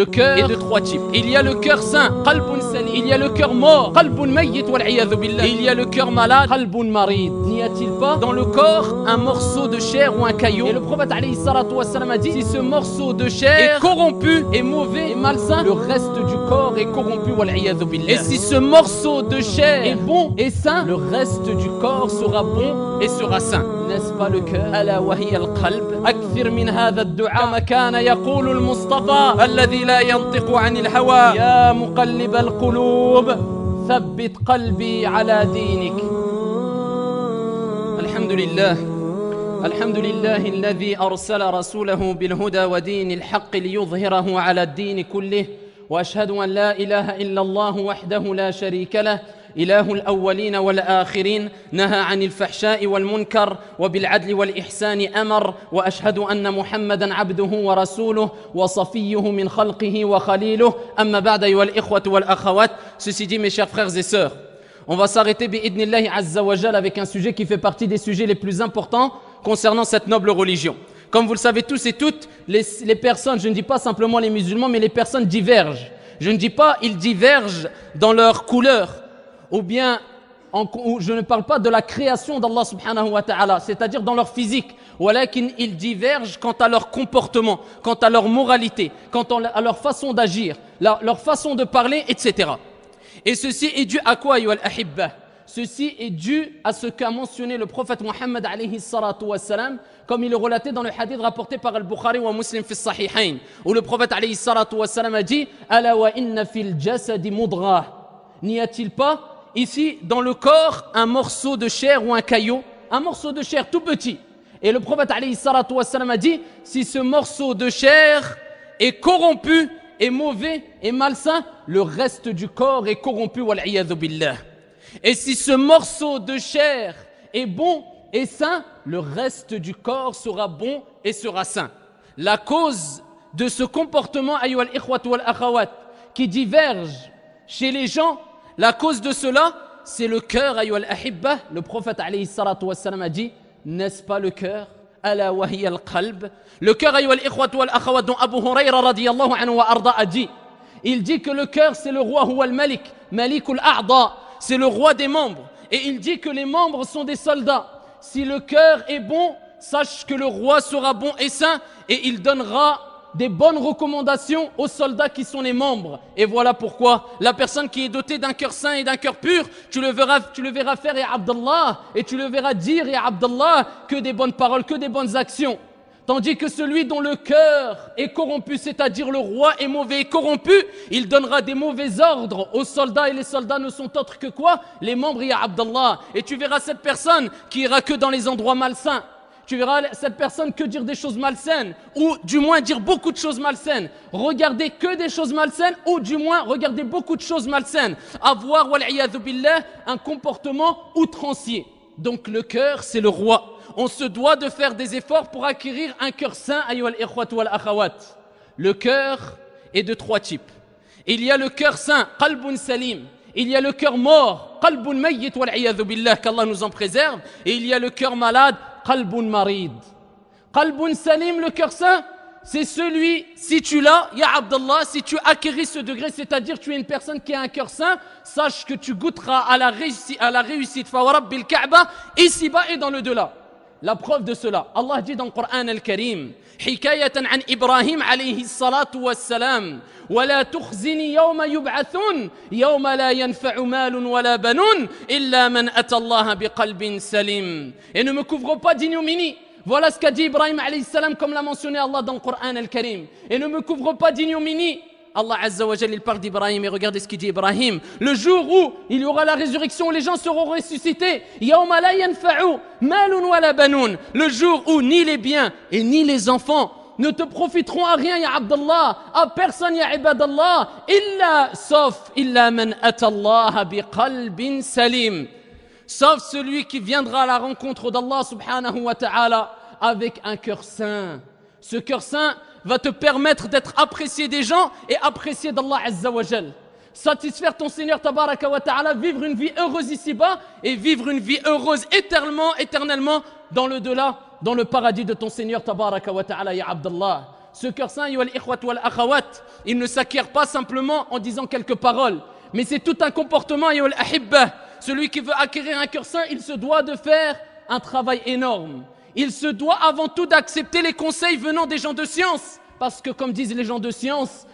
cœur est de trois types. Il y a le cœur sain, qalbun salim. Il y a le cœur mort, qalbun mayyit wal-'iyadhu billah. Et il y a le cœur malade, qalbun marid. N'y a-t-il pas dans le corps un morceau de chair ou un caillou? Et le prophète alayhi salatu wassalam a dit, si ce morceau de chair est corrompu, est mauvais et malsain, le reste du corps est corrompu wal-'iyadhu billah. Et si ce morceau de chair est bon et sain, le reste du corps sera bon et sera sain. N'est-ce pas le cœur? Ala wa hiya al-qalb. Akthir min hadha ad-du'a kama kana yaqulu al-Mustafa alladhi la yantiqu 'ani al-hawa ya muqallib al-qulub thabbit qalbi ala dinik. Alhamdulillah. الحمد لله الذي أرسل رسوله بالهدى ودين الحق ليظهره على الدين كله وأشهد أن لا إله إلا الله وحده لا شريك له إله الأولين والآخرين نهى عن الفحشاء والمنكر وبالعدل والإحسان أمر وأشهد أن محمدًا عبده ورسوله وصفيه من خلقه وخليله أما بعد أيها الإخوة والأخوات. Ceci dit, mes chers frères et sœurs, on va s'arrêter bi'idnillahi azza wa jal avec un sujet qui fait partie des sujets les plus importants concernant cette noble religion. Comme vous le savez tous et toutes, les personnes, je ne dis pas simplement les musulmans, mais les personnes divergent. Je ne dis pas ils divergent dans leur couleur, ou bien je ne parle pas de la création d'Allah subhanahu wa ta'ala, c'est-à-dire dans leur physique. Walakin ils divergent quant à leur comportement, quant à leur moralité, quant à leur façon d'agir, leur façon de parler, etc. Et ceci est dû à quoi, ayyuha al-ahibba? Ceci est dû à ce qu'a mentionné le prophète Muhammad alayhi salatu wassalam, comme il est relaté dans le hadith rapporté par Al-Bukhari wa Muslim fi as-Sahihayn, où le prophète alayhi salatu wassalam a dit ala wa inna fil jasadi mudghah. N'y a-t-il pas ici dans le corps un morceau de chair ou un caillot, un morceau de chair tout petit? Et le prophète alayhi salatu wassalam a dit, si ce morceau de chair est corrompu, est mauvais et malsain, le reste du corps est corrompu wal-'iyadhu billah. Et si ce morceau de chair est bon et sain, le reste du corps sera bon et sera sain. La cause de ce comportement, ayyuha al-ikhwat wal-akhawat, qui diverge chez les gens, la cause de cela, c'est le cœur, ayyuha al-ahibba. Le prophète alayhi salatu wassalam a dit, n'est-ce pas le cœur? Ala wa hiya al-qalb. Le cœur, ayyuha al-ikhwat wal-akhawat, dont Abu Hurayra radiyallahu anhu wa arda a dit, il dit que le cœur c'est le roi, huwa al-malik, malikul a'da, c'est le roi des membres. Et il dit que les membres sont des soldats. Si le cœur est bon, sache que le roi sera bon et sain, et il donnera des bonnes recommandations aux soldats qui sont les membres. Et voilà pourquoi la personne qui est dotée d'un cœur sain et d'un cœur pur, tu le verras faire ya Abdallah, et tu le verras dire ya Abdallah que des bonnes paroles, que des bonnes actions. Tandis que celui dont le cœur est corrompu, c'est-à-dire le roi est mauvais et corrompu, il donnera des mauvais ordres aux soldats, et les soldats ne sont autres que quoi? Les membres, ya Abdallah. Et tu verras cette personne qui ira que dans les endroits malsains. Tu verras cette personne que dire des choses malsaines, ou du moins dire beaucoup de choses malsaines. Regarder que des choses malsaines, ou du moins regarder beaucoup de choses malsaines. Avoir, wal-'iyadhu billah, un comportement outrancier. Donc le cœur, c'est le roi. On se doit de faire des efforts pour acquérir un cœur sain, ayyuha al-ikhwat wal-akhawat. Le cœur est de trois types. Il y a le cœur sain, qalbun salim. Il y a le cœur mort, qalbun mayyit wal-'iyadhu billah, qu'Allah nous en préserve. Et il y a le cœur malade, qalbun marid. Qalbun salim, le cœur sain, c'est celui, si tu l'as, ya Abdallah, si tu acquéris ce degré, c'est-à-dire tu es une personne qui a un cœur sain, sache que tu goûteras à la réussite, fa wa rabbil Ka'ba, ici-bas et dans le delà. La preuve de cela, Allah dit dans le Coran al-Karim, hikayatan an Ibrahim alayhi salatu wassalam, wa la tukhzini yawma yub'athun, yawma la yanfa'u malun wa la banun, illa man ata Allah biqalbin salim. Et ne me couvre pas d'ignominie. Voilà ce qu'a dit Ibrahim alayhi salam, comme l'a mentionné Allah dans le Coran al-Karim. Et ne me couvre pas d'ignominie. Allah Azza wa Jalla, il parle d'Ibrahim, et regardez ce qu'il dit Ibrahim. Le jour où il y aura la résurrection, les gens seront ressuscités. Yawma la yanfa'u malun wa la banoun. Le jour où ni les biens et ni les enfants ne te profiteront à rien, ya Abdallah, à personne, ya Ibadallah, sauf illa man atallaha biqalbin salim. Sauf celui qui viendra à la rencontre d'Allah subhanahu wa ta'ala avec un cœur sain. Ce cœur sain va te permettre d'être apprécié des gens et apprécié d'Allah Azza wa Jal. Satisfaire ton Seigneur Tabaraka wa Ta'ala, vivre une vie heureuse ici-bas et vivre une vie heureuse éternellement dans le delà, dans le paradis de ton Seigneur Tabaraka wa Ta'ala, ya Abdallah. Ce cœur saint, il ne s'acquiert pas simplement en disant quelques paroles, mais c'est tout un comportement. Celui qui veut acquérir un cœur saint, il se doit de faire un travail énorme. Il se doit avant tout d'accepter les conseils venant des gens de science. Parce que comme disent les gens de science,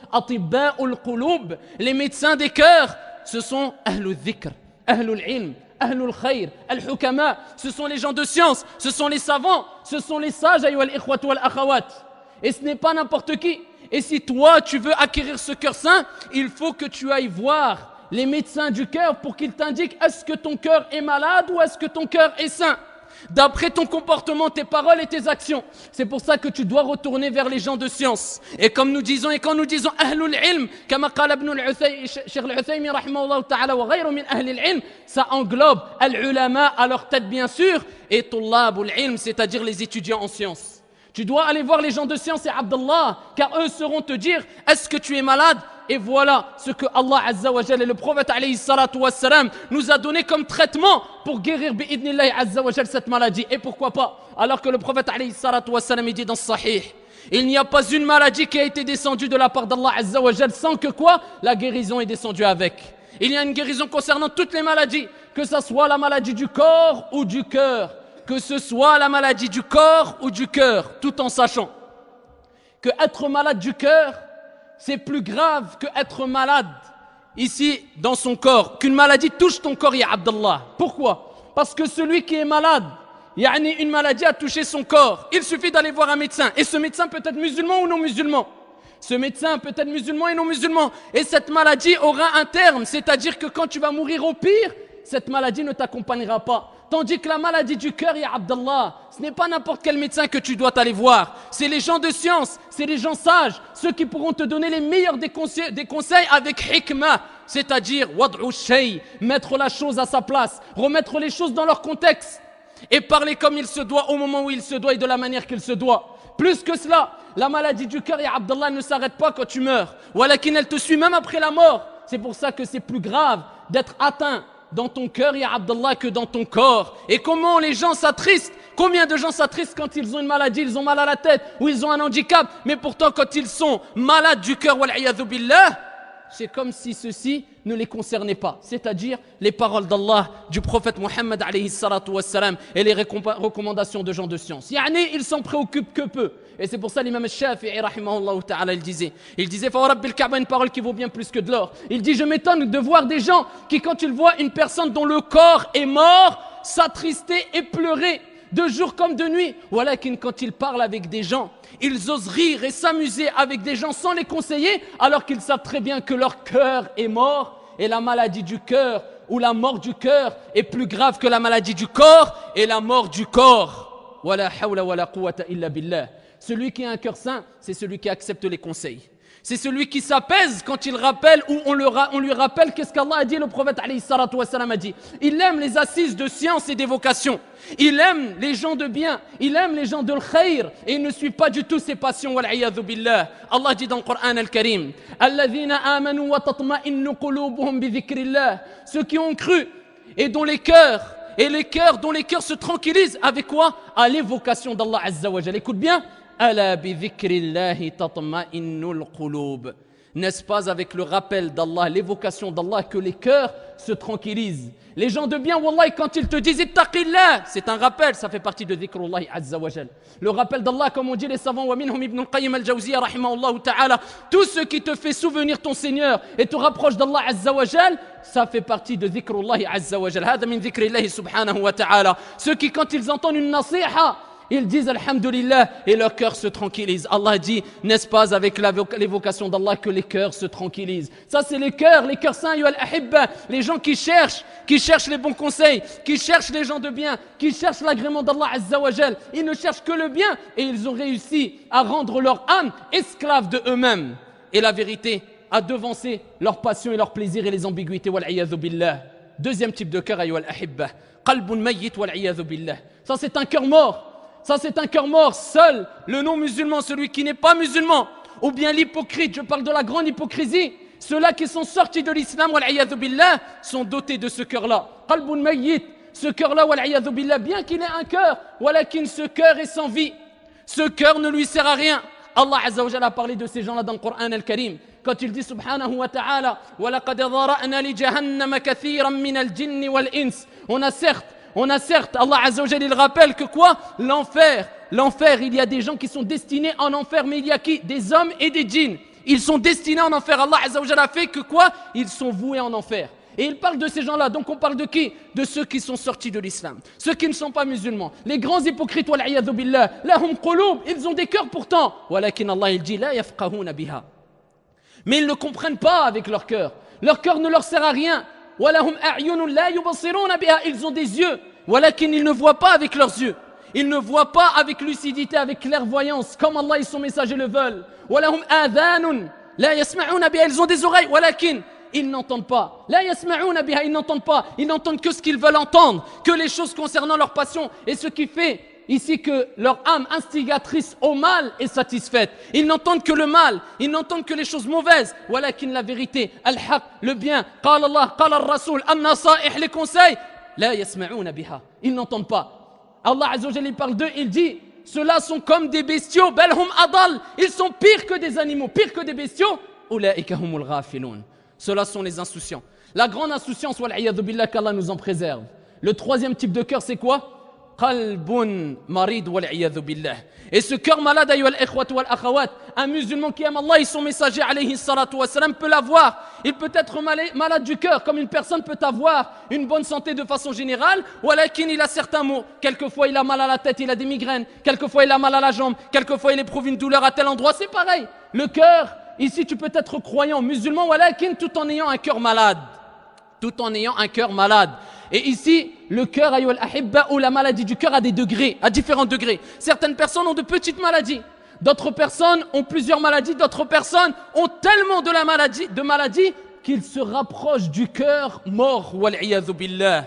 les médecins des cœurs, ce sont ahlul dhikr, ahlul ilm, ahlul khayr, al-hukama. Ce sont les gens de science, ce sont les savants, ce sont les sages, ayyuhal ikhwat wal akhawat. Et ce n'est pas n'importe qui. Et si toi tu veux acquérir ce cœur saint, il faut que tu ailles voir les médecins du cœur pour qu'ils t'indiquent est-ce que ton cœur est malade ou est-ce que ton cœur est sain. D'après ton comportement, tes paroles et tes actions. C'est pour ça que tu dois retourner vers les gens de science. Et comme nous disons, et quand nous disons ahlul ilm, comme قال ابن Cheikh al-Uthaymi rahimahullah ta'ala wa ghayru min ahlil ilm, ça englobe al-ulama à leur tête bien sûr, et tullabul ilm, c'est-à-dire les étudiants en sciences. Tu dois aller voir les gens de science et Abdallah, car eux sauront te dire est-ce que tu es malade? Et voilà ce que Allah Azza wa Jal et le prophète alayhi salatu wassalam nous a donné comme traitement pour guérir bi'idnillahi Azza wa Jal cette maladie. Et pourquoi pas? Alors que le prophète alayhi salatu wassalam dit dans Sahih, il n'y a pas une maladie qui a été descendue de la part d'Allah Azza wa Jal sans que quoi? La guérison est descendue avec. Il y a une guérison concernant toutes les maladies, que ce soit la maladie du corps ou du cœur. Que ce soit la maladie du corps ou du cœur, tout en sachant que être malade du cœur, c'est plus grave que être malade ici dans son corps. Qu'une maladie touche ton corps, ya Abdallah. Pourquoi? Parce que celui qui est malade, une maladie a touché son corps. Il suffit d'aller voir un médecin. Et ce médecin peut être musulman ou non musulman. Ce médecin peut être musulman et non musulman. Et cette maladie aura un terme. C'est-à-dire que quand tu vas mourir au pire, cette maladie ne t'accompagnera pas. Tandis que la maladie du cœur, ya Abdallah, ce n'est pas n'importe quel médecin que tu dois aller voir. C'est les gens de science, c'est les gens sages, ceux qui pourront te donner les meilleurs des conseils avec hikmah, c'est-à-dire wad'u shay, mettre la chose à sa place, remettre les choses dans leur contexte et parler comme il se doit au moment où il se doit et de la manière qu'il se doit. Plus que cela, la maladie du cœur, ya Abdallah, ne s'arrête pas quand tu meurs. Walakin elle te suit même après la mort. C'est pour ça que c'est plus grave d'être atteint dans ton cœur, ya Abdallah, que dans ton corps. Et comment les gens s'attristent? Combien de gens s'attristent quand ils ont une maladie, ils ont mal à la tête ou ils ont un handicap, mais pourtant quand ils sont malades du cœur, wal'iyadhu billah, c'est comme si ceci ne les concernait pas. C'est-à-dire les paroles d'Allah, du prophète Mohammed alayhi salatu wassalam et les recommandations de gens de science. Ils s'en préoccupent que peu. Et c'est pour ça l'imam Shafi'i rahimahullah ta'ala il disait Fawrabbil Kaaba, une parole qui vaut bien plus que de l'or. Il dit je m'étonne de voir des gens qui quand ils voient une personne dont le corps est mort s'attrister et pleurer de jour comme de nuit. Walakin quand ils parlent avec des gens, ils osent rire et s'amuser avec des gens sans les conseiller alors qu'ils savent très bien que leur cœur est mort. Et la maladie du cœur ou la mort du cœur est plus grave que la maladie du corps et la mort du corps. Wala hawla wala quwwata illa billah. Celui qui a un cœur saint, c'est celui qui accepte les conseils. C'est celui qui s'apaise quand il rappelle ou on lui rappelle qu'est-ce qu'Allah a dit, le prophète alayhi salatu wassalam a dit. Il aime les assises de science et d'évocation. Il aime les gens de bien. Il aime les gens de l'khayr. Et il ne suit pas du tout ses passions. Wal'iyadhu billah. Allah dit dans le Coran al-Karim Alladhina amanu wa tatma'innu qulubuhum bi dhikrillah. Ceux qui ont cru et dont les cœurs dont les cœurs se tranquillisent avec quoi? À l'évocation d'Allah Azza wa Jalla. Écoute bien. Ala bi dhikrillahi tatma'innul qulub. N'est-ce pas avec le rappel d'Allah, l'évocation d'Allah que les cœurs se tranquillisent? Les gens de bien, wallahi, quand ils te disent ittaqillah, c'est un rappel, ça fait partie de dhikrullahi azza wa jal. Le rappel d'Allah, comme on dit les savants, wa minhum ibn al-Qayyim al-Jawziyya rahimahullah ta'ala, tout ce qui te fait souvenir ton Seigneur et te rapproche d'Allah azza wa jal, ça fait partie de dhikrullahi azza wa jal. Hada min dhikrillahi subhanahu wa ta'ala. Ceux qui, quand ils entendent une nasiha, ils disent Alhamdulillah et leur cœur se tranquillise. Allah dit, n'est-ce pas avec l'évocation d'Allah que les cœurs se tranquillisent? Ça c'est les cœurs saints, les gens qui cherchent les bons conseils, qui cherchent les gens de bien, qui cherchent l'agrément d'Allah Azza wa Jal. Ils ne cherchent que le bien et ils ont réussi à rendre leur âme esclave de eux-mêmes. Et la vérité, à devancer leurs passions et leurs plaisirs et les ambiguïtés. Wal'iyadhu billah. Deuxième type de cœur, ayyuhal ahibba. Qalbun mayyit wal'iyadhu billah. Ça c'est un cœur mort. Ça c'est un cœur mort, seul le non-musulman, celui qui n'est pas musulman, ou bien l'hypocrite, je parle de la grande hypocrisie, ceux-là qui sont sortis de l'islam, wal'iyadhu billah, sont dotés de ce cœur-là. Qalbun mayyit, ce cœur-là, wal'iyadhu billah, bien qu'il ait un cœur, walakin ce cœur est sans vie, ce cœur ne lui sert à rien. Allah Azza wa Jalla a parlé de ces gens-là dans le Coran al-Karim. Quand il dit subhanahu wa ta'ala وَلَقَدْ ذَرَأْنَا لِجَهَنَّمَ كَثِيرًا مِنَ الْجِنِّ وَالْإِنسِ. On a certes, Allah Azza wa Jalla il rappelle que quoi? L'enfer, il y a des gens qui sont destinés en enfer, mais il y a qui? Des hommes et des djinns. Ils sont destinés en enfer. Allah Azza wa Jalla a fait que quoi? Ils sont voués en enfer. Et il parle de ces gens-là. Donc on parle de qui? De ceux qui sont sortis de l'islam, ceux qui ne sont pas musulmans, les grands hypocrites. Wal'iyadhu billah. Lahum qulub, ils ont des cœurs pourtant. Walakin Allah il dit la yafqahuna biha. Mais ils ne comprennent pas avec leur cœur. Leur cœur ne leur sert à rien. Walahum a'yunun la yubsiruna biha. Ils ont des yeux. Walakin ils ne voient pas avec leurs yeux. Ils ne voient pas avec lucidité, avec clairvoyance, comme Allah et son messager le veulent. Walahum adhanun la yasma'una biha. Ils ont des oreilles. Walakin ils n'entendent pas. La yasma'una biha, ils n'entendent pas. Ils n'entendent que ce qu'ils veulent entendre, que les choses concernant leur passion. Et ce qui fait ici que leur âme instigatrice au mal est satisfaite. Ils n'entendent que le mal, ils n'entendent que les choses mauvaises. Walakin la vérité, al-haq, le bien, qala Allah, qala al-rasoul, an-nasaih, les conseils, la yasma'una biha. Ils n'entendent pas. Allah Azza wa Jalla parle d'eux, il dit, ceux-là sont comme des bestiaux, balhum adal. Ils sont pires que des animaux, pires que des bestiaux. Ulaika humul ghafilun. Ceux-là sont les insouciants. La grande insouciance, wal'iyadhu billah, qu'Allah nous en préserve. Le troisième type de cœur, c'est quoi? Qalbun marid wal'iyadhu billah. Et ce cœur malade, ayyuha al-ikhwat wal-akhawat, un musulman qui aime Allah et son messager, alayhi salatu wa salam, peut l'avoir. Il peut être malade du cœur, comme une personne peut avoir une bonne santé de façon générale, walakin il a certains maux. Quelquefois il a mal à la tête, il a des migraines. Quelquefois il a mal à la jambe. Quelquefois il éprouve une douleur à tel endroit. C'est pareil. Le cœur, ici, tu peux être croyant, musulman, walakin, tout en ayant un cœur malade. Tout en ayant un cœur malade. Et ici, le cœur, ayyuhal ahibba, ou la maladie du cœur a des degrés, à différents degrés. Certaines personnes ont de petites maladies. D'autres personnes ont plusieurs maladies. D'autres personnes ont tellement de maladies qu'ils se rapprochent du cœur mort, wal'iyadhu billah.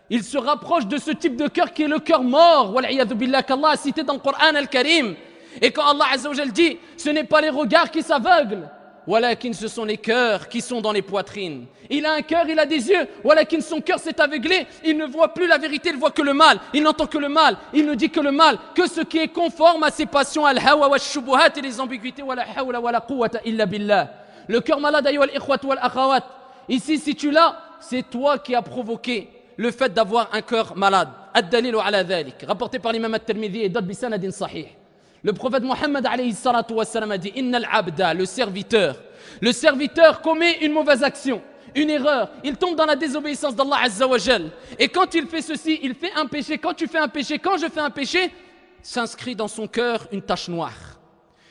Ils se rapprochent de ce type de cœur qui est le cœur mort, wal'iyadhu billah, qu'Allah a cité dans le Coran al-Karim. Et quand Allah Azza wa Jalla dit, ce n'est pas les regards qui s'aveuglent, walakin ce sont les cœurs qui sont dans les poitrines. Il a un cœur, il a des yeux, walakin son cœur s'est aveuglé, il ne voit plus la vérité, il voit que le mal, il n'entend que le mal, il ne dit que le mal, que ce qui est conforme à ses passions, al-hawa wa shubuhat et les ambiguïtés, wa la hawla wa la quwwata illa billah. Le cœur malade, ayyuha al-ikhwat wal akhawat. Ici, si tu l'as, c'est toi qui as provoqué le fait d'avoir un cœur malade. Ad-dalilu ala dhalik, rapporté par l'imam at-Tirmidhi et d'autres bisanadin sahih. Le prophète Mohammed alayhi salatu wa salam a dit Innal abda, le serviteur commet une mauvaise action, une erreur, il tombe dans la désobéissance d'Allah Azza wa Jal. Et quand il fait ceci, il fait un péché. Quand tu fais un péché, quand je fais un péché, s'inscrit dans son cœur une tache noire.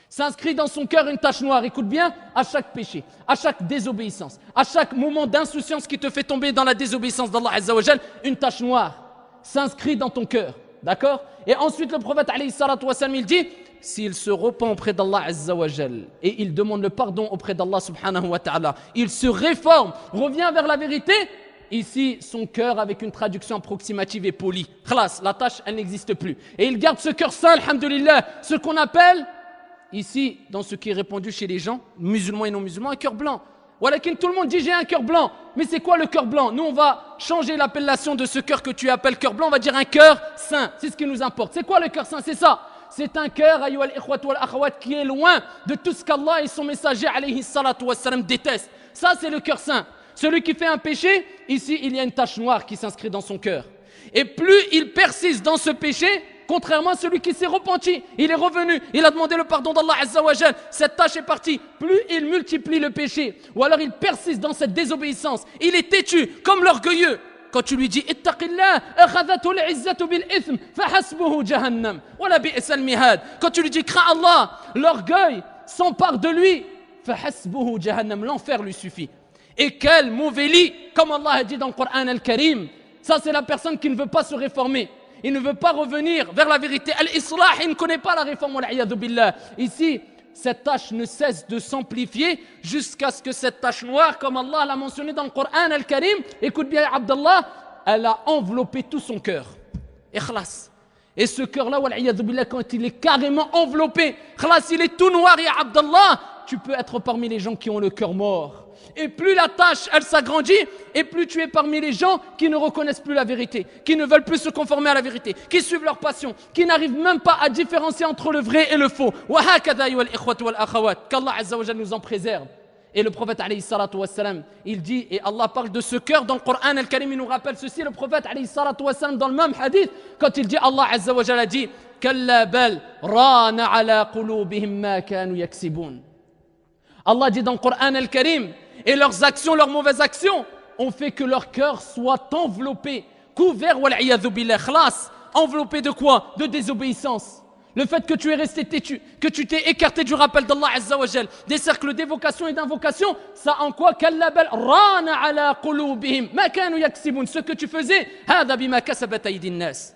S'inscrit dans son cœur une tache noire. Écoute bien, à chaque péché, à chaque désobéissance, à chaque moment d'insouciance qui te fait tomber dans la désobéissance d'Allah Azza wa Jal, une tache noire s'inscrit dans ton cœur. D'accord? Et ensuite le prophète alayhi salatu wa salam il dit s'il se repent auprès d'Allah Azza wa Jal et il demande le pardon auprès d'Allah subhanahu wa ta'ala, il se réforme, revient vers la vérité, ici son cœur avec une traduction approximative et polie, khlas, la tâche elle n'existe plus, et il garde ce cœur saint, alhamdulillah, ce qu'on appelle ici dans ce qui est répandu chez les gens musulmans et non musulmans, un cœur blanc. Walakin tout le monde dit j'ai un cœur blanc, mais c'est quoi le cœur blanc? Nous on va changer l'appellation de ce cœur que tu appelles cœur blanc, on va dire un cœur saint, c'est ce qui nous importe. C'est quoi le cœur saint? C'est ça. C'est un cœur, ayyuhal ikhwat wal akhawat, qui est loin de tout ce qu'Allah et son messager, alayhi salatu wassalam, détestent. Ça, c'est le cœur saint. Celui qui fait un péché, ici, il y a une tache noire qui s'inscrit dans son cœur. Et plus il persiste dans ce péché, contrairement à celui qui s'est repenti, il est revenu, il a demandé le pardon d'Allah Azza wa Jal, cette tâche est partie. Plus il multiplie le péché, ou alors il persiste dans cette désobéissance, il est têtu, comme l'orgueilleux. Quand tu lui dis ittaqillah akhadhathu al-izzatu bil ithm fahasbuhu jahannam wala bi'sal mihad, quand tu lui dis crains Allah, l'orgueil s'empare de lui, fahasbuhu jahannam, l'enfer lui suffit. Et quel mauvais lit, comme Allah a dit dans le Coran al-Karim. Ça c'est la personne qui ne veut pas se réformer, il ne veut pas revenir vers la vérité, al-islah, il ne connaît pas la réforme, wal-iyadhu billah. Ici cette tache ne cesse de s'amplifier jusqu'à ce que cette tache noire, comme Allah l'a mentionné dans le Coran al-Karim, écoute bien Abdallah, elle a enveloppé tout son cœur. Ikhlas. Et ce cœur-là, wal'iyadhu billah, quand il est carrément enveloppé, khlas, il est tout noir, ya Abdallah, tu peux être parmi les gens qui ont le cœur mort. Et plus la tâche, elle s'agrandit, et plus tu es parmi les gens qui ne reconnaissent plus la vérité, qui ne veulent plus se conformer à la vérité, qui suivent leur passion, qui n'arrivent même pas à différencier entre le vrai et le faux. Qu'Allah Azza wa Jalla nous en préserve. Et le prophète alayhi salatu wassalam, il dit, et Allah parle de ce cœur dans le Coran al-Karim, il nous rappelle ceci, le prophète alayhi salatu wassalam, dans le même hadith, quand il dit, Allah Azza wa Jalla dit, Kalla bal rana ala qulubihim ma kanu yaksibun. Allah dit dans le Coran al-Karim, et leurs actions, leurs mauvaises actions, ont fait que leur cœur soit enveloppé, couvert, wal'iyadhu billah, khlas, enveloppé de quoi? De désobéissance. Le fait que tu es resté têtu, que tu t'es écarté du rappel d'Allah Azza wa Jal, des cercles d'évocation et d'invocation, ça en quoi? Kallabal rana ala qulubihim ma kanu yaksibun. Ce que tu faisais, hada bima kasabat aydin nas.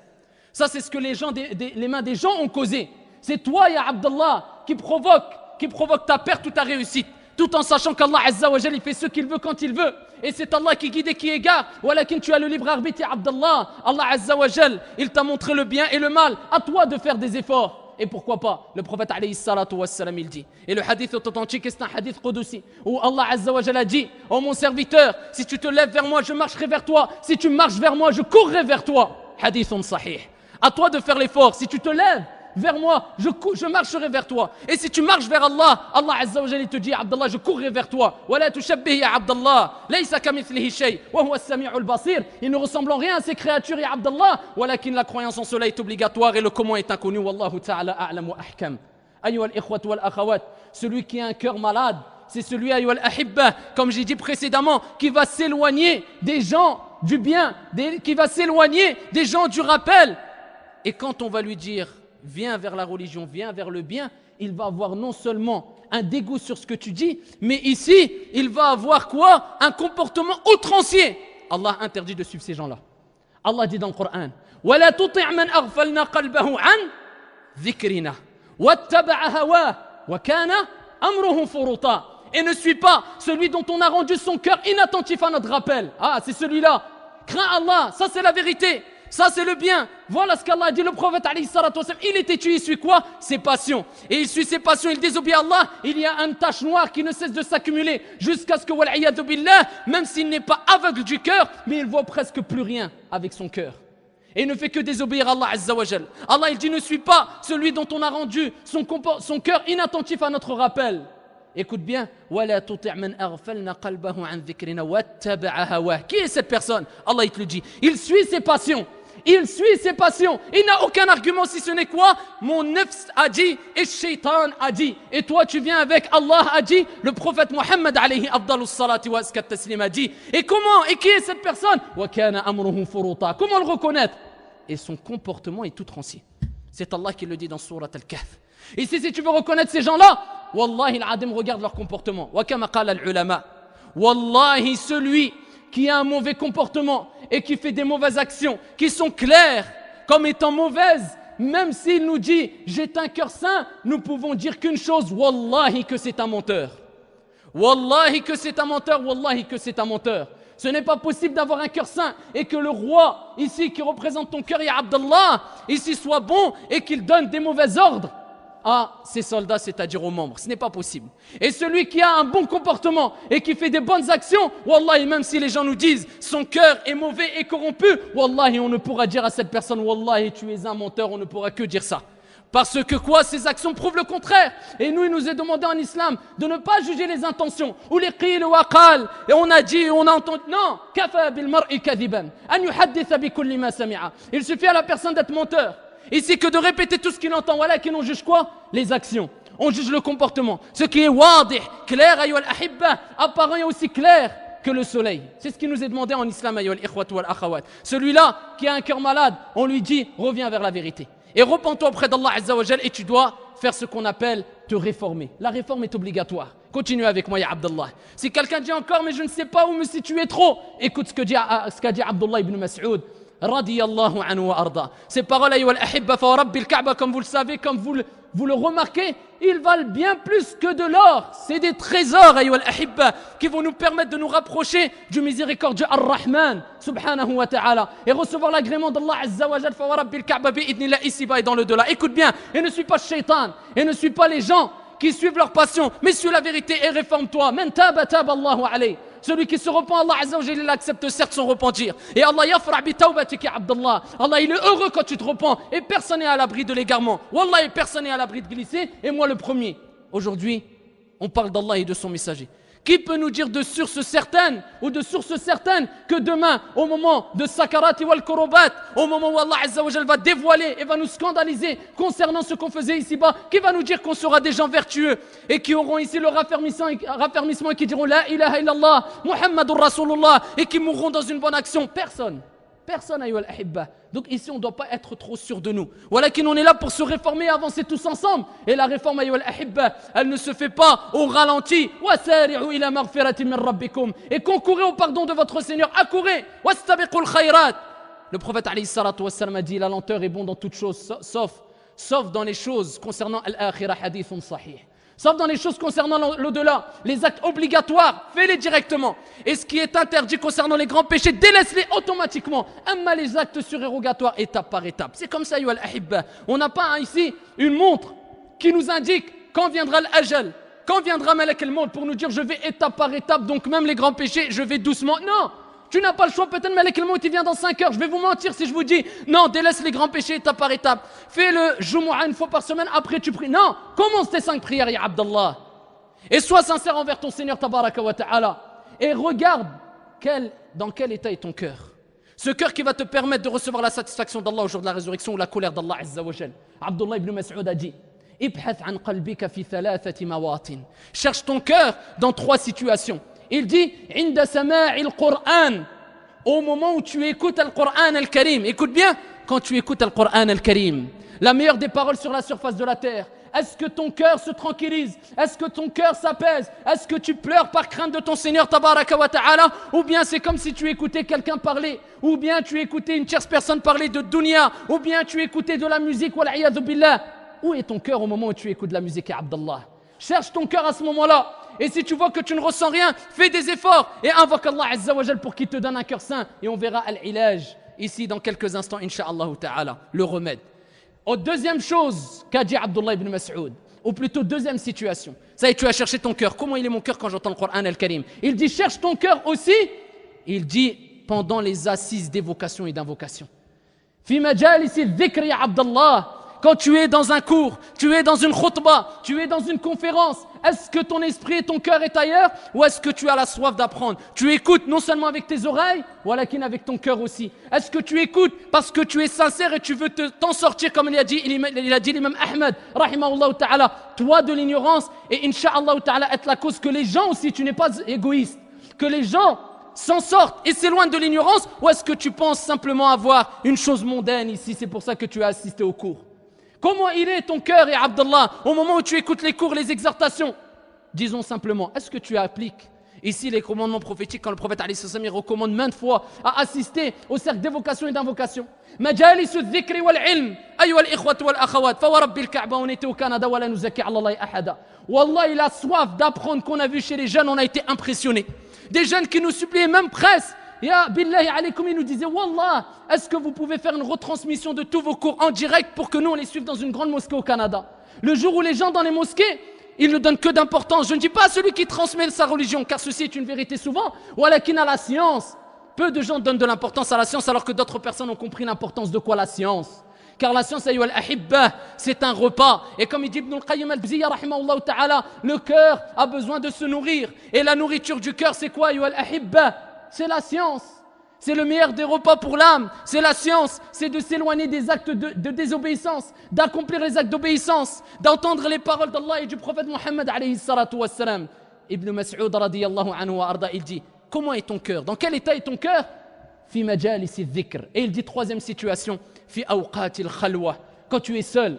Ça c'est ce que les mains des gens ont causé. C'est toi, ya Abdallah, qui provoque ta perte ou ta réussite, tout en sachant qu'Allah Azza wa Jal, il fait ce qu'il veut quand il veut. Et c'est Allah qui guide et qui égare. Walakin tu as le libre arbitre, ya Abdallah. Allah Azza wa Jal, il t'a montré le bien et le mal. À toi de faire des efforts. Et pourquoi pas? Le prophète alayhi salatu wassalam, il dit. Et le hadith est authentique, et c'est un hadith qudusi, où Allah Azza wa Jal a dit: oh mon serviteur, si tu te lèves vers moi, je marcherai vers toi. Si tu marches vers moi, je courrai vers toi. Hadithun sahih. À toi de faire l'effort. Si tu te lèves vers moi, je marcherai vers toi. Et si tu marches vers Allah, Allah Azza wa Jalla te dit: Abdallah, je courrai vers toi. Wala tushabbih ya Abdallah, laysa kamithlihi shay, wa huwa as-sami'ul basir. Il ne ressemble en rien à ces créatures, ya Abdallah. Walakin la croyance en cela est obligatoire et le comment est inconnu. Wallahu ta'ala a'lam wa ahkam. Ayyuha al-ikhwat wal akhawat, celui qui a un cœur malade, c'est celui, ayyuha al-ahibba, comme j'ai dit précédemment, qui va s'éloigner des gens du bien, qui va s'éloigner des gens du rappel. Et quand on va lui dire: viens vers la religion, viens vers le bien, il va avoir non seulement un dégoût sur ce que tu dis, mais ici, il va avoir quoi? Un comportement outrancier. Allah interdit de suivre ces gens-là. Allah dit dans le Coran: وَلَا تُطِعْ مَنْ أَغْفَلْنَا قَلْبَهُ عَنْ ذِكْرِنَا وَاتَّبَعَ هَوَاهُ وَكَانَ أَمْرُهُ فُرُطًا. Et ne suis pas celui dont on a rendu son cœur inattentif à notre rappel. Ah, c'est celui-là. Crains Allah, ça c'est la vérité. Ça c'est le bien. Voilà ce qu'Allah a dit. Le prophète alayhi salatu wasallam, il est têtu, il suit quoi? Ses passions. Et il suit ses passions, il désobéit à Allah. Il y a une tache noire qui ne cesse de s'accumuler jusqu'à ce que, wal'iyadu billah, même s'il n'est pas aveugle du cœur, mais il voit presque plus rien avec son cœur. Et il ne fait que désobéir à Allah Azza wa Jal. Allah il dit: ne suis pas celui dont on a rendu son cœur inattentif à notre rappel. Écoute bien, وَلَا تُطِعْ مَنْ أَغْفَلْنَا قَلْبَهُ عَنْ ذِكْرِنَا وَاتَّبَعَ هَوَاهُ. Qui est cette personne? Allah il te le dit. Il suit ses passions. Il suit ses passions. Il n'a aucun argument si ce n'est quoi? Mon nefs a dit et shaitan a dit. Et toi tu viens avec Allah a dit, le prophète Mohammed alayhi afdalus salati wa askat taslim a dit. Et comment? Et qui est cette personne? Wa kana amruhu furuta. Comment le reconnaître? Et son comportement est outrancier. C'est Allah qui le dit dans Surat Al-Kahf. Et si tu veux reconnaître ces gens-là, Wallahi al-Adim, regarde leur comportement. Wa kama qala al-ulama. Wallahi, celui qui a un mauvais comportement et qui fait des mauvaises actions, qui sont claires comme étant mauvaises, même s'il nous dit « j'ai un cœur saint », nous pouvons dire qu'une chose, Wallahi que c'est un menteur. Wallahi que c'est un menteur, Wallahi que c'est un menteur. Ce n'est pas possible d'avoir un cœur saint et que le roi, ici, qui représente ton cœur, ya Abdallah, ici soit bon et qu'il donne des mauvais ordres à ses soldats, c'est-à-dire aux membres. Ce n'est pas possible. Et celui qui a un bon comportement et qui fait des bonnes actions, Wallahi, même si les gens nous disent son cœur est mauvais et corrompu, Wallahi, on ne pourra dire à cette personne, Wallahi, tu es un menteur, on ne pourra que dire ça. Parce que quoi? Ces actions prouvent le contraire. Et nous, il nous est demandé en islam de ne pas juger les intentions. Ou les qil ou aqal. Et on a dit, on a entendu. Non. Kafa bil mar'i kadiban. An yuhadditha bi kulli ma sami'a. Il suffit à la personne d'être menteur. Ici que de répéter tout ce qu'il entend. Voilà, qui on juge quoi? Les actions. On juge le comportement. Ce qui est wadih, clair, ayyuhal ahibba, apparent et aussi clair que le soleil. C'est ce qui nous est demandé en islam, ayyuhal ikhwat wal akhawat. Celui-là qui a un cœur malade, on lui dit, reviens vers la vérité. Et repens-toi auprès d'Allah Azza wa Jal et tu dois faire ce qu'on appelle te réformer. La réforme est obligatoire. Continue avec moi, ya Abdallah. Si quelqu'un dit encore, mais je ne sais pas où me situer trop, écoute ce qu'a dit Abdullah ibn Mas'ud. Radiyallahu anhu wa arda. Ces paroles, ayyuha al-ahibba, fa rabbil Ka'ba, comme vous le savez, comme vous le remarquez, ils valent bien plus que de l'or. C'est des trésors, ayyuha al-ahibba, qui vont nous permettre de nous rapprocher du miséricordieux Ar-Rahman, subhanahu wa ta'ala, et recevoir l'agrément d'Allah Azza wa Jal, fa rabbil Ka'ba, bi idnillah, ici-bas et dans le delà. Écoute bien, et ne suis pas shaitan, et ne suis pas les gens qui suivent leur passion. Mais suis la vérité et réforme-toi. Man taba taba Allahu alayh. Celui qui se repent, Allah Azza wa Jalla, il accepte certes son repentir. Et Allah yafra' bi tawbatik ya Abdallah. Allah, il est heureux quand tu te repens. Et personne n'est à l'abri de l'égarement. Wallah, personne n'est à l'abri de glisser. Et moi le premier. Aujourd'hui, on parle d'Allah et de son messager. Qui peut nous dire de source certaine ou de source certaine que demain, au moment de Sakarat wal Kurubat, au moment où Allah Azza wa Jalla va dévoiler et va nous scandaliser concernant ce qu'on faisait ici-bas, qui va nous dire qu'on sera des gens vertueux et qui auront ici le raffermissement et qui diront La ilaha illallah, Muhammadur Rasulullah et qui mourront dans une bonne action? Personne. Personne, ayyuhal ahibba. Donc ici, on ne doit pas être trop sûr de nous. Voilà qu'on est là pour se réformer et avancer tous ensemble. Et la réforme, ayyuhal ahibba, elle ne se fait pas au ralenti. Wasari'u ila maghfiratin min rabbikum. Et concourez au pardon de votre Seigneur. Accourez. Wastabiqul khayrat. Le prophète alayhi salatu wassalam a dit la lenteur est bon dans toutes choses, sauf dans les choses concernant al-akhirah, hadithun sahih. Sauf dans les choses concernant l'au-delà, les actes obligatoires, fais-les directement. Et ce qui est interdit concernant les grands péchés, délaisse-les automatiquement. Amma les actes surérogatoires, étape par étape. C'est comme ça, yuhal ahibba. On n'a pas ici une montre qui nous indique quand viendra l'ajal, quand viendra Malak al-Maut pour nous dire je vais étape par étape, donc même les grands péchés, je vais doucement. Non! Tu n'as pas le choix, peut-être Malak al-Maut il vient dans 5 heures. Je vais vous mentir si je vous dis non, délaisse les grands péchés étape par étape. Fais le Jumu'ah une fois par semaine, après tu pries. Non, commence tes 5 prières, ya Abdallah. Et sois sincère envers ton Seigneur Tabaraka wa Ta'ala. Et regarde dans quel état est ton cœur. Ce cœur qui va te permettre de recevoir la satisfaction d'Allah au jour de la résurrection ou la colère d'Allah Azza wa Jal. Abdullah ibn Mas'ud a dit Ibhath an qalbika fi thalathati mawatin. Cherche ton cœur dans 3 situations. Il dit Inda sama'il Qur'an. Au moment où tu écoutes le Qur'an al-Karim. Écoute bien, quand tu écoutes le Qur'an al-Karim, la meilleure des paroles sur la surface de la terre. Est-ce que ton cœur se tranquillise? Est-ce que ton cœur s'apaise? Est-ce que tu pleures par crainte de ton Seigneur Tabaraka wa Ta'ala? Ou bien c'est comme si tu écoutais quelqu'un parler? Ou bien tu écoutais une tierce personne parler de dunya? Ou bien tu écoutais de la musique? Wal'iyadhu billah. Où est ton cœur au moment où tu écoutes de la musique, ya Abdallah? Cherche ton cœur à ce moment-là. Et si tu vois que tu ne ressens rien, fais des efforts et invoque Allah Azza wa Jal pour qu'il te donne un cœur sain. Et on verra al-ilaj ici dans quelques instants, Inch'Allah Ta'ala, le remède. Deuxième chose qu'a dit Abdullah ibn Mas'ud, ou plutôt deuxième situation. Ça y est, tu as cherché ton cœur. Comment il est mon cœur quand j'entends le Coran al-Karim? Il dit cherche ton cœur aussi. Il dit pendant les assises d'évocation et d'invocation. Fi majalisi dhikr ya Abdallah. Quand tu es dans un cours, tu es dans une khutbah, tu es dans une conférence, est-ce que ton esprit et ton cœur est ailleurs ou est-ce que tu as la soif d'apprendre? Tu écoutes non seulement avec tes oreilles, walakin avec ton cœur aussi. Est-ce que tu écoutes parce que tu es sincère et tu veux t'en sortir comme il a dit l'imam Ahmed, rahimahullah ta'ala, toi de l'ignorance et incha'Allah ta'ala être la cause que les gens aussi, tu n'es pas égoïste, que les gens s'en sortent et s'éloignent de l'ignorance ou est-ce que tu penses simplement avoir une chose mondaine ici, c'est pour ça que tu as assisté au cours? Comment il est ton cœur, et Abdallah, au moment où tu écoutes les cours, les exhortations? Disons simplement, est-ce que tu appliques ici les commandements prophétiques quand le prophète alayhi salam il recommande maintes fois à assister au cercle d'évocation et d'invocation? Majalisu dhikri wal ilm, ayyuha al-ikhwatu wal akhawat, fa wa rabbil Ka'ba, on était au Canada, wa la nuzakki ala Allahi ahada. Wallah, il a soif d'apprendre qu'on a vu chez les jeunes, on a été impressionnés. Des jeunes qui nous suppliaient, même presse. Ya billahi alaykum, il nous disait Wallah, est-ce que vous pouvez faire une retransmission de tous vos cours en direct pour que nous on les suive dans une grande mosquée au Canada? Le jour où les gens dans les mosquées, ils ne donnent que d'importance. Je ne dis pas à celui qui transmet sa religion, car ceci est une vérité souvent. Walakin à la science. Peu de gens donnent de l'importance à la science alors que d'autres personnes ont compris l'importance de quoi la science. Car la science, ayyuhal ahibba, c'est un repas. Et comme il dit Ibn al-Qayyim al-Jawziyya, rahimahullah ta'ala, le cœur a besoin de se nourrir. Et la nourriture du cœur, c'est quoi, ayyuhal ahibba? C'est la science, c'est le meilleur des repas pour l'âme, c'est la science, c'est de s'éloigner des actes de désobéissance, d'accomplir les actes d'obéissance, d'entendre les paroles d'Allah et du prophète Mohammed alayhi salatu wassalam. Ibn Mas'ud radiyallahu anhu wa arda, il dit, comment est ton cœur? Dans quel état est ton cœur? Fi majalisi dhikr. Et il dit troisième situation, fi awqatil khalwa. Quand tu es seul,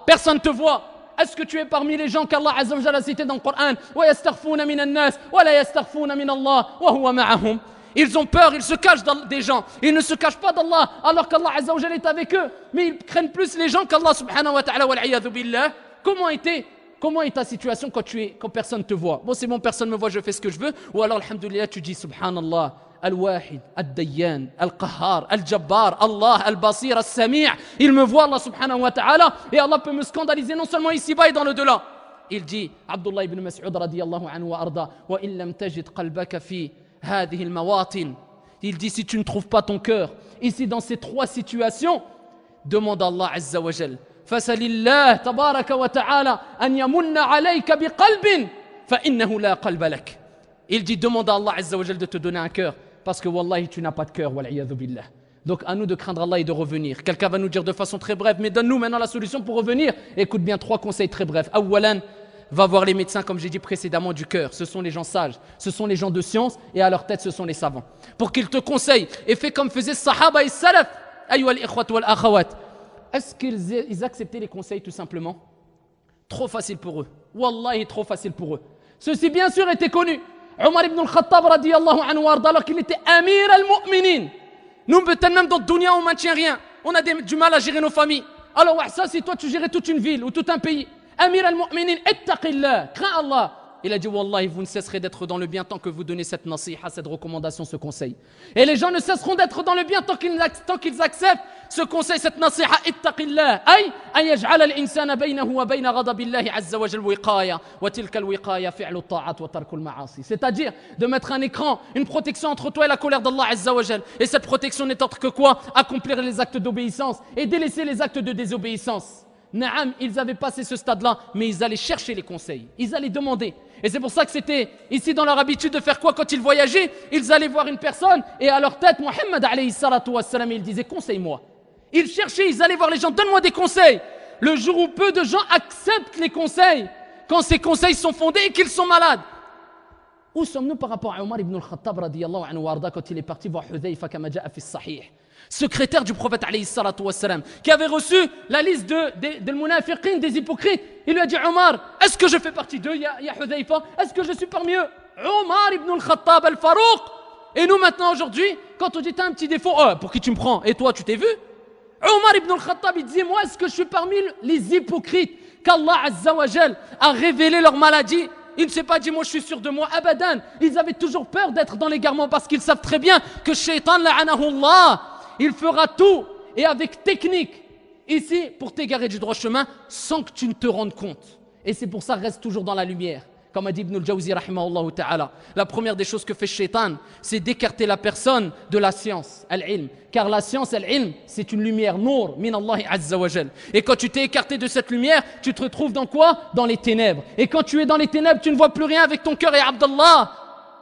personne ne te voit. Est-ce que tu es parmi les gens qu'Allah Azza wa Jalla a cités dans le Coran? Wa yastaghfuna minan nas wa la yastaghfuna min Allah wa huwa ma'ahum. Ils ont peur, ils se cachent des gens. Ils ne se cachent pas d'Allah alors qu'Allah Azza wa Jalla est avec eux. Mais ils craignent plus les gens qu'Allah subhanahu wa ta'ala wal-'iyadhu billah. Comment est ta situation quand personne te voit? Bon, c'est bon, personne me voit, je fais ce que je veux. Ou alors, alhamdulillah, tu dis subhanallah. Al-Wahid, Al-Dayyan, Al-Qahhar, Al-Jabbar, Allah, Al-Basir, Al-Sami'. Il me voit, Allah subhanahu wa ta'ala, et Allah peut me scandaliser non seulement ici-bas et dans le delà. il dit, Abdullah ibn Mas'ud radiyallahu anhu wa arda, wa in lam tajid qalbaka fi hadhihi al-mawatin. Il dit, si tu ne trouves pas ton cœur ici dans ces trois situations, demande à Allah Azza wa Jal. Fasalillah tabaraka wa ta'ala an yamunna alayka biqalbin fa innahu la qalba lak. Il dit, demande à Allah Azza wa Jal de te donner un cœur parce que wallahi tu n'as pas de cœur, wal iyadhu billah. Donc à nous de craindre Allah et de revenir. Quelqu'un va nous dire de façon très brève, mais donne-nous maintenant la solution pour revenir. Écoute bien, 3 conseils très brefs. Awalan, va voir les médecins, comme j'ai dit précédemment, du cœur. Ce sont les gens sages, ce sont les gens de science, et à leur tête, ce sont les savants. Pour qu'ils te conseillent, et fais comme faisaient Sahaba et Salaf. Ayyuha al-ikhwat wal akhawat. Est-ce qu'ils acceptaient les conseils tout simplement? Trop facile pour eux. Wallahi, trop facile pour eux. Ceci, bien sûr, était connu. Omar ibn al-Khattab, radiyallahu anhu, alors qu'il était Amir al-Mu'minin. Nous, peut-être même dans le dunya, on ne maintient rien. On a du mal à gérer nos familles. Alors, ça, si toi, tu gérais toute une ville ou tout un pays. Amir al-Mu'minin, ittaqillah, crains Allah. Il a dit, wallahi, vous ne cesserez d'être dans le bien tant que vous donnez cette nasiha, cette recommandation, ce conseil. Et les gens ne cesseront d'être dans le bien tant qu'ils acceptent ce conseil, cette nasiha, ittaqillah. Ay, an yaj'ala al-insana baynahu wa bayna ghadabillahi azza wa jal wiqaya, wa tilka al-wiqaya fi'lu at-ta'at wa tarku al-ma'asi. C'est-à-dire de mettre un écran, une protection entre toi et la colère d'Allah azza wa jal. Et cette protection n'est autre que quoi? Accomplir les actes d'obéissance et délaisser les actes de désobéissance. Naam, ils avaient passé ce stade-là, mais ils allaient chercher les conseils, ils allaient demander. Et c'est pour ça que c'était ici dans leur habitude de faire quoi quand ils voyageaient? Ils allaient voir une personne et à leur tête, Mohammed alayhi salatu wassalam, il disait conseille-moi. Ils cherchaient, ils allaient voir les gens, donne-moi des conseils. Le jour où peu de gens acceptent les conseils, quand ces conseils sont fondés et qu'ils sont malades. Où sommes-nous par rapport à Omar ibn al-Khattab radiyallahu anhu warda quand il est parti voir Hudhayfa kama ja'a fi as-sahih, secrétaire du prophète alayhi salatu wassalam, qui avait reçu la liste de munafiqin, des hypocrites. Il lui a dit, Omar, est-ce que je fais partie d'eux, ya Hudhayfa? Est-ce que je suis parmi eux? Omar ibn al-Khattab al-Farouq. Et nous maintenant aujourd'hui, quand on dit t'as un petit défaut, pour qui tu me prends? Et toi, tu t'es vu? Omar ibn al-Khattab, il disait, moi, est-ce que je suis parmi les hypocrites qu'Allah Azza wa Jal a révélé leur maladie? Il ne s'est pas dit, moi je suis sûr de moi, abadan. Ils avaient toujours peur d'être dans l'égarement parce qu'ils savent très bien que Shaitan la'anahullah, il fera tout et avec technique ici pour t'égarer du droit chemin sans que tu ne te rendes compte. Et c'est pour ça reste toujours dans la lumière. Comme a dit Ibn al-Jawzi rahimahullah ta'ala, la première des choses que fait Shaitan, c'est d'écarter la personne de la science, al-ilm. Car la science, al-ilm, c'est une lumière, nour, min Allah azza wa jal. Et quand tu t'es écarté de cette lumière, tu te retrouves dans quoi? Dans les ténèbres. Et quand tu es dans les ténèbres, tu ne vois plus rien avec ton cœur et Abdallah.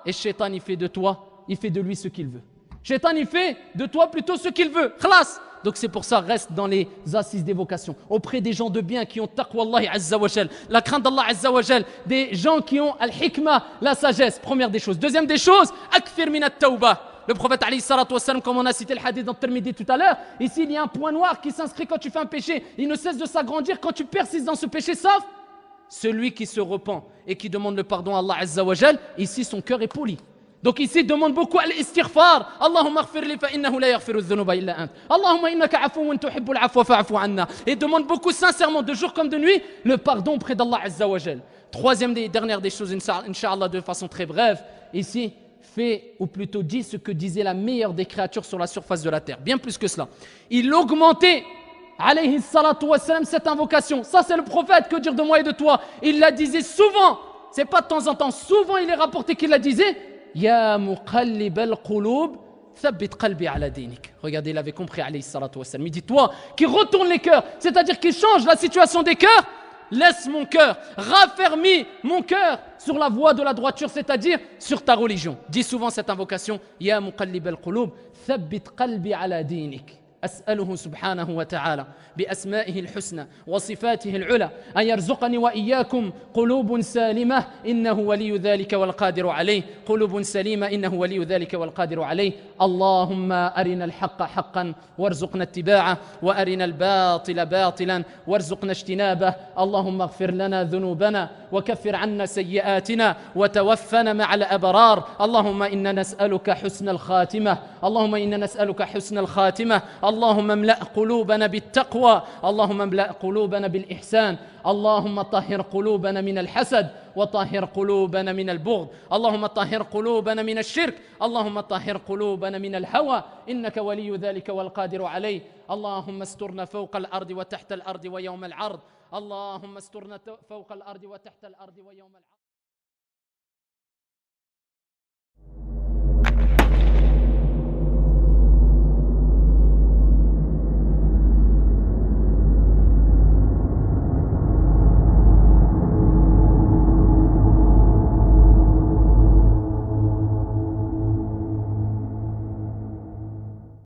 Et Shaitan, il fait de toi, il fait de lui ce qu'il veut. Shaitan, il fait de toi plutôt ce qu'il veut. Khlas. Donc c'est pour ça, reste dans les assises d'évocation, auprès des gens de bien qui ont taqwa Allah azza wa jal, la crainte d'Allah azza wa jal, des gens qui ont al-hikmah, la sagesse, première des choses. Deuxième des choses, akfir min at-tawbah. Le prophète alayhi salatu wassalam, comme on a cité le hadith dans Tirmidhi tout à l'heure, ici il y a un point noir qui s'inscrit quand tu fais un péché. Il ne cesse de s'agrandir quand tu persistes dans ce péché, sauf celui qui se repent et qui demande le pardon à Allah azza wa jal. Ici son cœur est poli. Donc ici, demande beaucoup à l'istighfar. Allahumma aghfir li fa innahu la yaghfiru dhunuba illa ant. Allahumma innaka afuwun tuhibbul afwa fa'fu anna. Et demande beaucoup sincèrement, de jour comme de nuit, le pardon auprès d'Allah azza wa jal. Troisième et dernière des choses, Inch'Allah, de façon très brève, ici, fais, ou plutôt dis ce que disait la meilleure des créatures sur la surface de la terre. Bien plus que cela. Il augmentait, alayhi salatu wassalam, cette invocation. Ça, c'est le prophète, que dire de moi et de toi. Il la disait souvent. C'est pas de temps en temps. Souvent, il est rapporté qu'il la disait. Ya muqallib al-qulub, thabbit qalbi ala dinik. Regardez, il avait compris, alayhi salatu wassalam. Il dit, toi, qui retourne les cœurs, c'est-à-dire qui change la situation des cœurs, laisse mon cœur, raffermis mon cœur sur la voie de la droiture, c'est-à-dire sur ta religion. Dis souvent cette invocation, Ya muqallib al-qulub, thabbit qalbi ala dinik. أسأله سبحانه وتعالى بأسمائه الحسنى وصفاته العلى أن يرزقني وإياكم قلوب سالمة إنه ولي ذلك والقادر عليه قلوب سليمة إنه ولي ذلك والقادر عليه اللهم أرنا الحق حقا وارزقنا اتباعه وأرنا الباطل باطلا وارزقنا اجتنابه اللهم اغفر لنا ذنوبنا وكفر عنا سيئاتنا وتوفنا مع الأبرار اللهم إنا نسألك حسن الخاتمة اللهم إنا نسألك حسن الخاتمة اللهم املأ قلوبنا بالتقوى اللهم املأ قلوبنا بالإحسان اللهم طهر قلوبنا من الحسد وطهر قلوبنا من البغض اللهم طهر قلوبنا من الشرك اللهم طهر قلوبنا من الهوى إنك ولي ذلك والقادر عليه اللهم استرنا فوق الأرض وتحت الأرض ويوم العرض اللهم استرنا فوق الأرض وتحت الأرض ويوم العرض.